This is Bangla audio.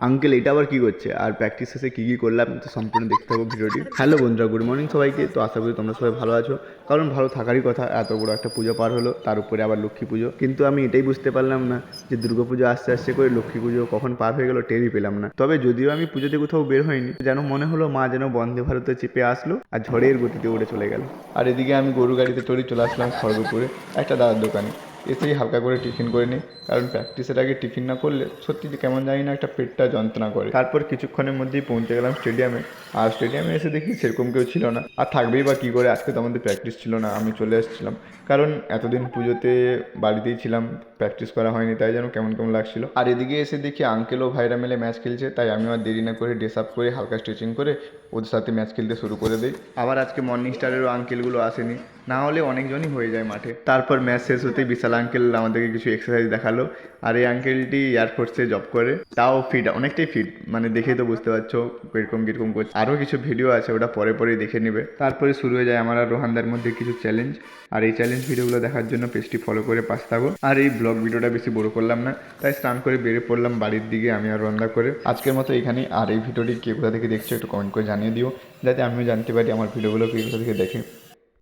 আঙ্কেল এটা আবার কি করছে আর প্র্যাকটিস শেষে কী কী করলাম তো সম্পূর্ণ দেখতে হবে ভিডিওটি। হ্যালো বন্ধুরা, গুড মর্নিং সবাইকে। তো আশা করি তোমরা সবাই ভালো আছো, কারণ ভালো থাকারই কথা। এত বড় একটা পুজো পার হলো, তার উপরে আবার লক্ষ্মী পুজো। কিন্তু আমি এটাই বুঝতে পারলাম না যে দুর্গা পুজো আস্তে আস্তে করে লক্ষ্মী পুজো কখন পার হয়ে গেল টেরই পেলাম না। তবে যদিও আমি পুজোতে কোথাও বের হইনি, যেন মনে হলো মা যেন বন্দে ভারতে চেপে আসলো আর ঝড়ের গতিতে উড়ে চলে গেল। আর এদিকে আমি গরু গাড়িতে চড়ে চলে আসলাম খড়গপুরে একটা দাদার দোকানে। এসেই হালকা করে টিফিন করে নিই, কারণ প্র্যাকটিসের আগে টিফিন না করলে সত্যি যে কেমন জানি না একটা পেটটা যন্ত্রণা করে। তারপর কিছুক্ষণের মধ্যেই পৌঁছে গেলাম স্টেডিয়ামে। আর স্টেডিয়ামে এসে দেখি সেরকম কেউ ছিল না, আর থাকবেই বা কী করে, আজকে তো আমাদের প্র্যাকটিস ছিল না। আমি চলে এসেছিলাম, কারণ এতদিন পুজোতে বাড়িতেই ছিলাম, প্র্যাকটিস করা হয়নি, তাই যেন কেমন কেমন লাগছিল। আর এদিকে এসে দেখি আঙ্কেল ও ভাইরা মিলে ম্যাচ খেলছে, তাই আমি আর দেরি না করে ড্রেস আপ করে হালকা স্ট্রেচিং করে ওদের সাথে ম্যাচ খেলতে শুরু করে দিই। আবার আজকে মর্নিং স্টারেরও আঙ্কেলগুলো আসেনি, না হলে অনেকজনই হয়ে যায় মাঠে। তারপর ম্যাচ শেষ হতেই বিশাল আঙ্কেল আমাদেরকে কিছু এক্সারসাইজ দেখালো। আর এই আঙ্কেলটি এয়ারফোর্সে জব করে, তাও ফিট, অনেকটাই ফিট, মানে দেখেই তো বুঝতে পারছো কীরকম কীরকম করছে। আরও কিছু ভিডিও আছে, ওটা পরে পরেই দেখে নেবে। তারপরে শুরু হয়ে যায় আমার আর রোহানদার মধ্যে কিছু চ্যালেঞ্জ। আর এই চ্যালেঞ্জ ভিডিওগুলো দেখার জন্য পেজটি ফলো করে পাশে থাকো। আর এই ব্লগ ভিডিওটা বেশি বড় করলাম না, তাই স্নান করে বেরিয়ে পড়লাম বাড়ির দিকে আমি আর রোহানদা করে। আজকের মতো এখানেই। আর এই ভিডিওটি কে কোথা থেকে দেখছো একটু কমেন্ট করে জানিয়ে দিও, যাতে আমিও জানতে পারি আমার ভিডিওগুলো কে কোথা থেকে দেখে।